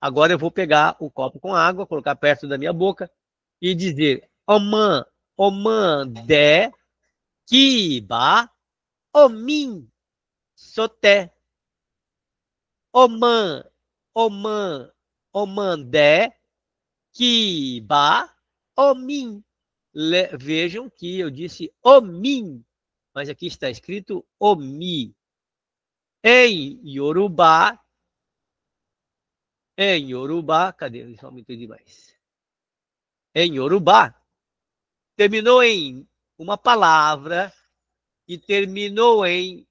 Agora eu vou pegar o copo com água, colocar perto da minha boca e dizer: Oman, de, kiba, omin, soté. Oman, de, kiba, omin. Vejam que eu disse omin, mas aqui está escrito omi. Em Yorubá, cadê? Só me entendi mais. Em Yorubá, terminou em uma palavra e terminou em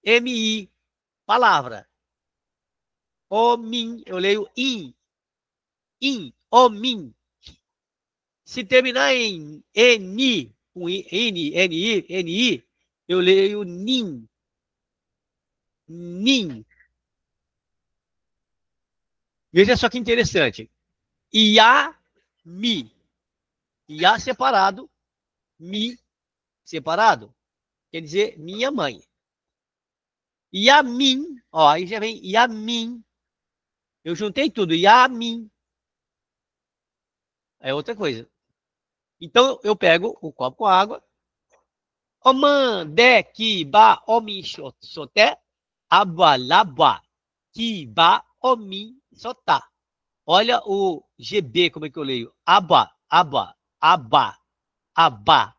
MI, palavra. Omin, eu leio omin. Se terminar em N, N-I, eu leio nin. Veja só que interessante. Mi. Iá separado, mi separado. Quer dizer, minha mãe. Yamin, aí já vem Yamin. Eu juntei tudo, Yamin. É outra coisa. Então, eu pego o copo com água. Oman, de, ki, ba, omi, soté, abalaba, ki, ba, omi, sotá. Olha o GB, como é que eu leio? Aba, abalaba, laba,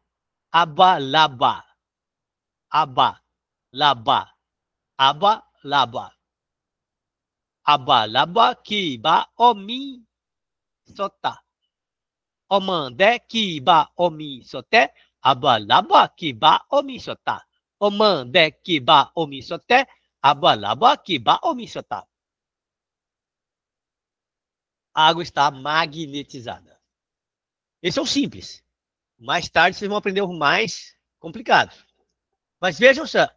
abalaba, ki, ba, omi, sotá. Omandé, ki, ba, omi, soté, abalaba, ki, ba, omi, sotá. Omandé, ki, ba, omi, soté, abalaba, ki, ba, omi, sotá. A água está magnetizada. Esse é o simples. Mais tarde vocês vão aprender o mais complicado. Mas vejam só,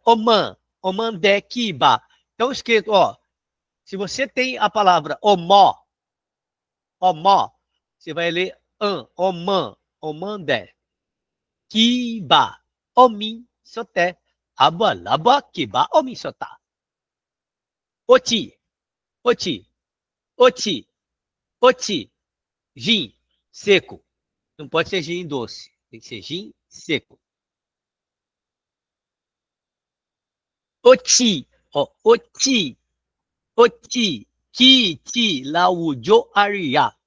omandé, ki, ba. Então escrito, se você tem a palavra omó, você vai ler omandé. Kiba, omi, soté, abalaba, kiba, omi, sotá. Oti, gin, seco. Não pode ser gin doce, tem que ser gin seco. Oti, ki, laujo, aria.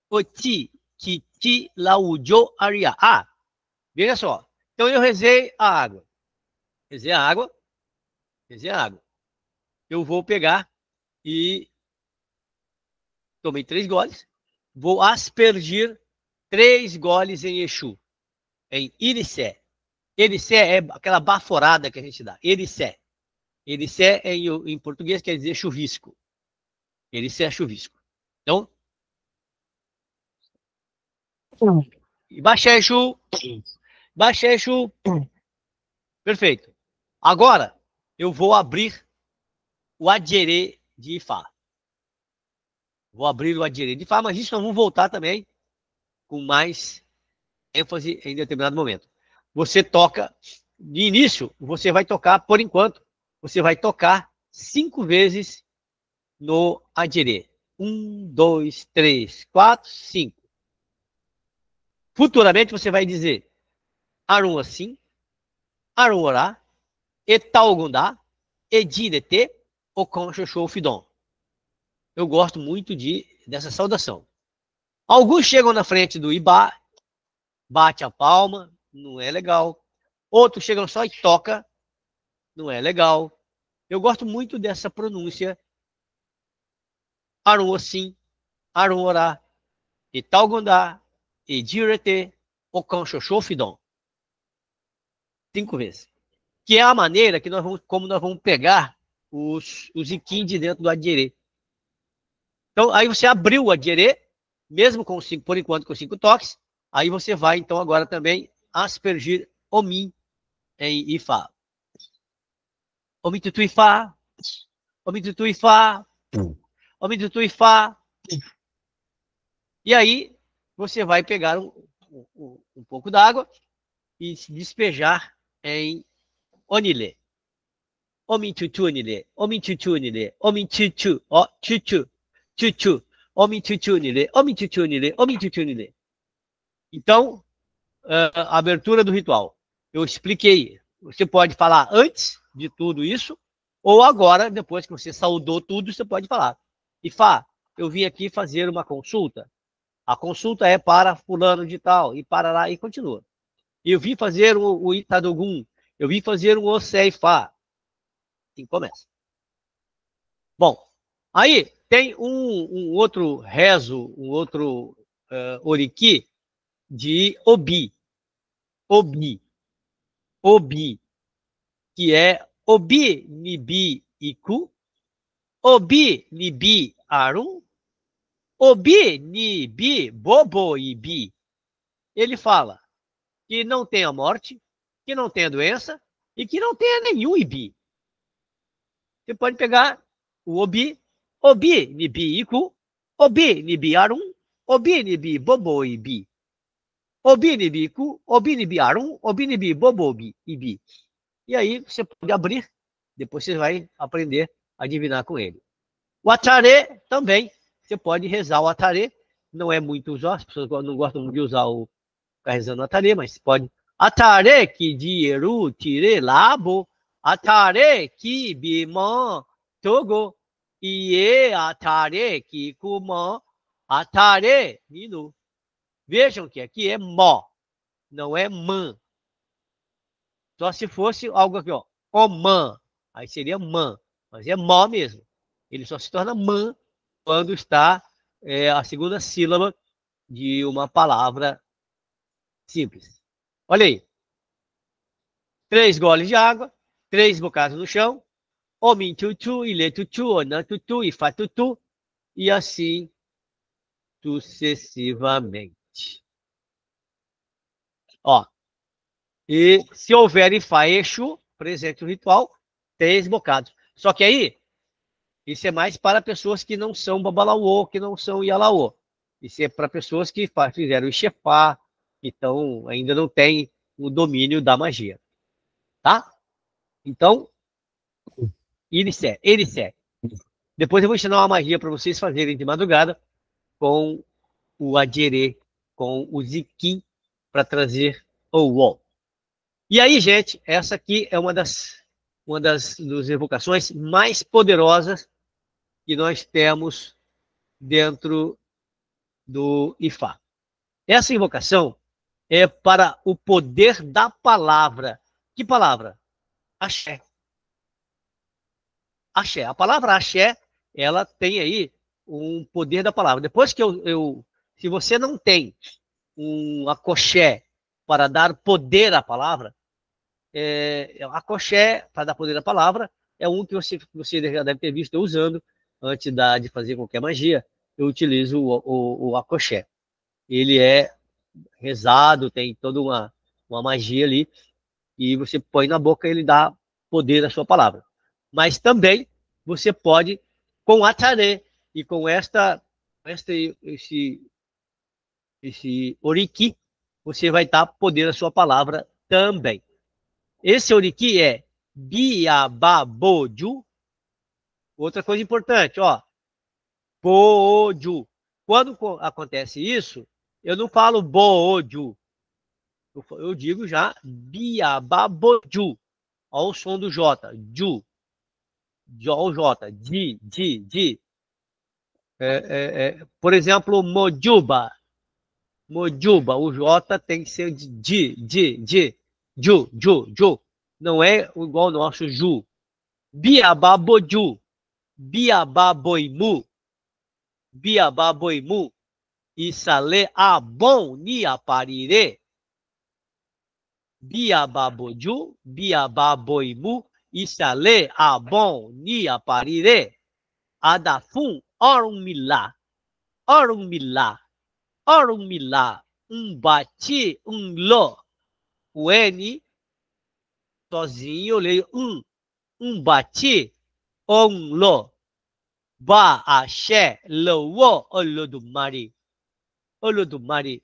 Oti, ki, laujo, aria. Veja só. Então eu rezei a água. Rezei a água. Eu vou pegar e tomei 3 goles. Vou aspergir 3 goles em Exu. Em Iricé. Iricé é aquela baforada que a gente dá. Iricé. Iricé em português quer dizer chuvisco. Iricé é chuvisco. Então, Baixecho. Baixecho. Perfeito. Agora, eu vou abrir o adjerê de Ifá. Vou abrir o adjerê de Ifá, mas isso nós vamos voltar também com mais ênfase em determinado momento. Você toca, de início, você vai tocar, por enquanto, você vai tocar 5 vezes no adjerê. 1, 2, 3, 4, 5. Futuramente você vai dizer Arun assim, Arun orá, Etalgundá, Edirete, Okon Xoxô Fidon. Eu gosto muito dessa saudação. Alguns chegam na frente do Ibá, bate a palma, não é legal. Outros chegam só e toca, não é legal. Eu gosto muito dessa pronúncia. Arun assim, Arun orá, Etalgundá, Edirete, Okon Xoxô Fidon. 5 vezes. Que é a maneira que nós vamos, como nós vamos pegar os iquim de dentro do adjerê. Então, aí você abriu o adjerê, mesmo com 5, por enquanto com 5 toques, aí você vai, então, agora também aspergir Omin em Ifá. Omin tutu Ifá, Omin tutu Ifá, Omin tutu Ifá. E aí você vai pegar um pouco d'água e se despejar em Onilê. Omin tutu Onilê, Omin tutu Onilê, Omin tutu, ó, tutu. Chuchu, Omi Chuchunile, Omi Chuchunile, Omi Chuchunile. Então, a abertura do ritual. Eu expliquei. Você pode falar antes de tudo isso, ou agora, depois que você saudou tudo, você pode falar. Ifá, eu vim aqui fazer uma consulta. A consulta é para fulano de tal, e para lá, e continua. Eu vim fazer o Itadogum, eu vim fazer um Oseifá. Assim começa. Bom, aí tem um outro rezo, um outro oriki de Obi. Obi. Obi. Que é Obi Nibi Iku, Obi Nibi Arun, Obi Nibi Bobo Ibi. Ele fala que não tenha morte, que não tenha doença e que não tenha nenhum Ibi. Você pode pegar o Obi, Obi Nibi Iku, Obi Nibi Arun, Obi Nibi Bobo Ibi. Obi Nibi Iku, Obi Nibi Arun, Obi Nibi Bobo Ibi. E aí você pode abrir, depois você vai aprender a adivinhar com ele. O Atarê também, você pode rezar o Atarê, não é muito usado, as pessoas não gostam muito de usar o ficar rezando o Atarê, mas você pode. Atarê que dieru tire labo, Atarê que bimã togo, Ie Atarê que kumã, Atarê minu. Vejam que aqui é mó, não é man. Só se fosse algo aqui, ó, Oman, aí seria man, mas é mó mesmo. Ele só se torna man quando está a segunda sílaba de uma palavra simples. Olha aí. 3 goles de água, 3 bocados no chão, Omin tutu, Ile tutu, Onan tutu, Ifá tutu, e assim sucessivamente. Ó, e se houver Ifá Exu presente no ritual, 3 bocados. Só que aí, isso é mais para pessoas que não são Babalaô, que não são Ialaô. Isso é para pessoas que fizeram Ixefá, então ainda não tem o domínio da magia. Tá? Então, Iricé. Depois eu vou ensinar uma magia para vocês fazerem de madrugada com o adjerê, com o ziquim, para trazer o uol. E aí, gente, essa aqui é uma das evocações mais poderosas que nós temos dentro do Ifá. Essa invocação é para o poder da palavra. Que palavra? Axé. Axé. A palavra axé, ela tem aí um poder da palavra. Depois que se você não tem um acoxé para dar poder à palavra, acoxé para dar poder à palavra é um que você já deve ter visto eu usando antes de fazer qualquer magia. Eu utilizo o acoxé. Ele é rezado, tem toda uma magia ali, e você põe na boca e ele dá poder à sua palavra. Mas também você pode, com a taré e com esse oriki, você vai dar poder à sua palavra também. Esse oriki é biababoju. Outra coisa importante, ó, boju. Quando acontece isso, eu não falo boju, eu digo já biababoju. Olha o som do J, ju, o J, di. Por exemplo, mojuba, o J tem que ser de, ju. Não é igual ao nosso ju. Biababoju, biababoimu, isale abon ni aparire. Biababoju, biababoimu, isale abon ni aparire. Adafun orumila, bati, lo. O N, sozinho, eu leio bati, lo. Ba, axé, lowo, Olodumare.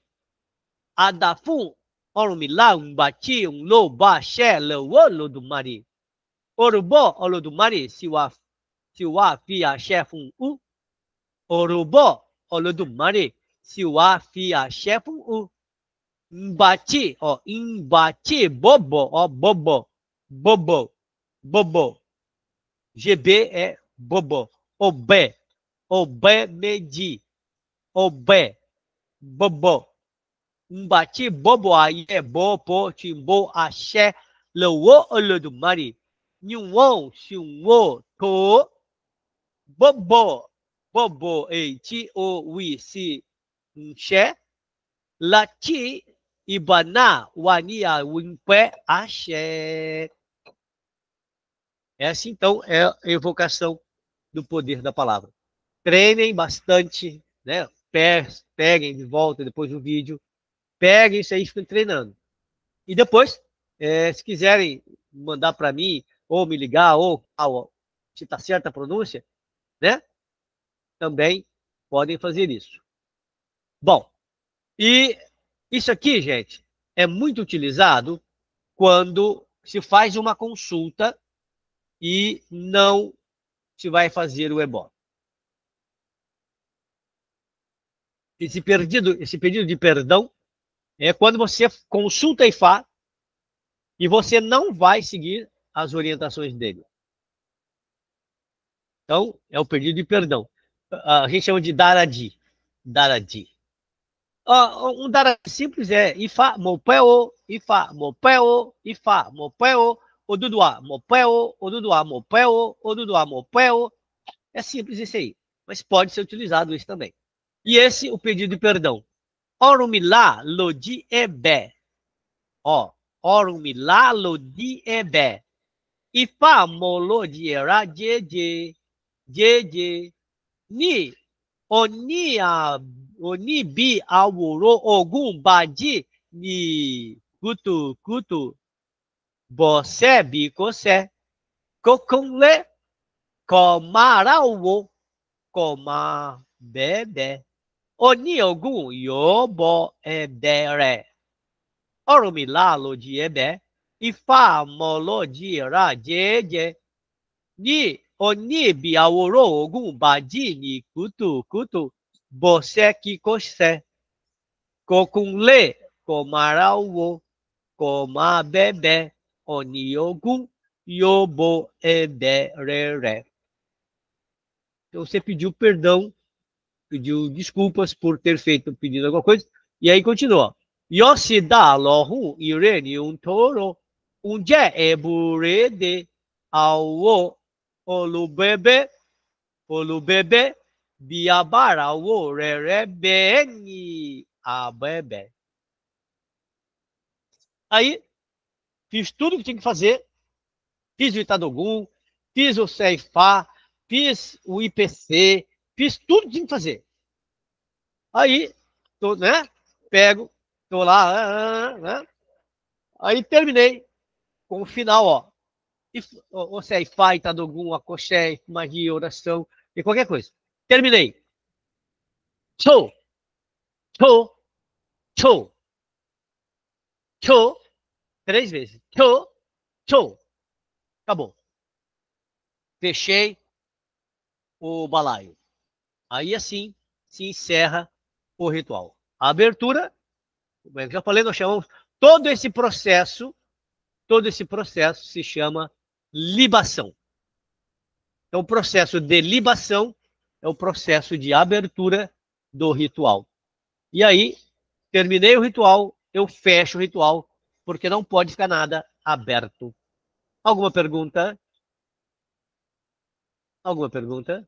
Adafun orumila, bati, lo, ba, axé, lowo, Olodumare. Orubo, Olodumare, se o A fi axé fún U. Orubo, Olodumare, se o A fi axé fún U. Mbati, ó, embati, bobo, ó, bobo. GB é bobo. Obé, medi. Obé, bobo. Mbati, bobo, aí é bobo, timbo, axé, lowo, Olodumare. Nyuon, xinwo, to. Bobo, ti, o, wi, si, nxé. Lati, Ibaná, Wania, Wimpé, Axé. Essa, então, é a evocação do poder da palavra. Treinem bastante, né? Peguem de volta depois do vídeo. Peguem isso aí e fiquem treinando. E depois, se quiserem mandar para mim, ou me ligar, ou se está certa a pronúncia, né? Também podem fazer isso. Bom, e isso aqui, gente, é muito utilizado quando se faz uma consulta e não se vai fazer o ebó. Esse pedido de perdão é quando você consulta Ifá e você não vai seguir as orientações dele. Então, é o pedido de perdão. A gente chama de daradi. Um daradi simples é Ifá, mopeo, Ifá, mopeo, Ifá, mopeo, Oduduá, mopeo, Oduduá, mopeo, Oduduá, mopeo. É simples isso aí, mas pode ser utilizado isso também. E esse, o pedido de perdão. Orumilá lodi ebe. Ó, orumilá lodi ebe. Ifá molo de era jeje. Ni oni bi àwòrán ogun baji ni kutu bọ̀sẹ̀ bí kò sẹ́ kókúnlé kò máa ráwọ̀ kò máa bẹ́ẹ̀bẹ́ oní ogun yóò bọ ẹ̀bẹ̀ rẹ̀. Ọ̀rúnmìlà ló jí ẹ̀bẹ̀, Ifá mọ̀ ló jí ra jẹ́jẹ́. Ní oní bí àwòrán ogun baji ni kutu bọ̀sẹ̀ kí kò sẹ́ kókúnlé kò máa ráwọ̀ kò máa bẹ́ẹ̀bẹ́ oní ogun yóò bọ ẹ̀bẹ̀ rẹ̀. Então, você pediu perdão, pediu desculpas por ter feito pedido alguma coisa, e aí continua. Yoshida lohun irene toro unje eburede awo olubebe biabara wo rere beni abebe. Aí, fiz tudo que tinha que fazer, fiz o Itadogum, fiz o Ceifá, fiz o IPC, fiz tudo que tinha que fazer. Aí, né, pego, Tô lá, aí terminei com o final, ó. Ou se é Ifá, Itadogum, Akoxé, magia, oração e qualquer coisa. Terminei. Show, show, show, show. 3 vezes. Show, show. Acabou. Fechei o balaio. Aí assim se encerra o ritual. A abertura, como eu já falei, nós chamamos todo esse processo se chama libação. Então, o processo de libação é o processo de abertura do ritual. E aí, terminei o ritual, eu fecho o ritual, porque não pode ficar nada aberto. Alguma pergunta? Alguma pergunta?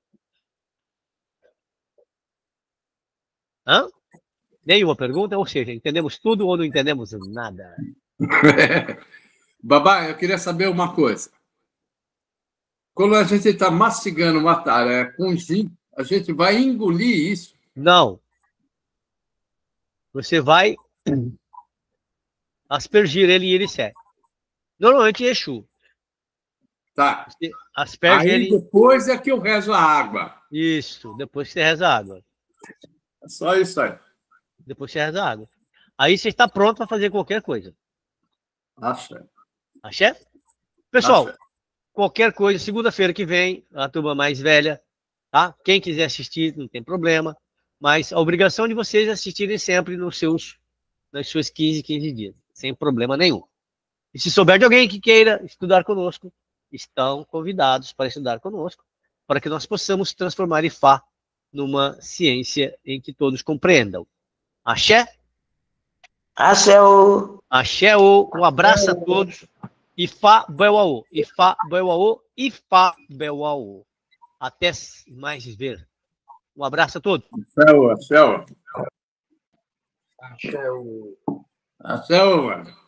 Hã? Nenhuma pergunta? Ou seja, entendemos tudo ou não entendemos nada? Babá, eu queria saber uma coisa. Quando a gente está mastigando uma tarefa com gin, a gente vai engolir isso? Não. Você vai aspergir ele e ele segue. Normalmente é Exu. Tá. Você asperge Aí ele. depois é que eu rezo a água. Isso. Depois você reza a água. É só isso aí. Depois você reza a água. Aí você está pronto para fazer qualquer coisa. Axé. Axé? Pessoal, Axé. qualquer coisa, segunda-feira que vem, a turma mais velha, tá? Quem quiser assistir, não tem problema. Mas a obrigação de vocês é assistirem sempre nas suas 15 dias, sem problema nenhum. E se souber de alguém que queira estudar conosco, estão convidados para estudar conosco, para que nós possamos transformar Ifá numa ciência em que todos compreendam. Axé? Axé. Axé, um abraço a todos. Ifá, Beuaô. Ifá, Beuaô. Ifá, Beuaô. Até mais ver. Um abraço a todos. Axé. Axé. Axé.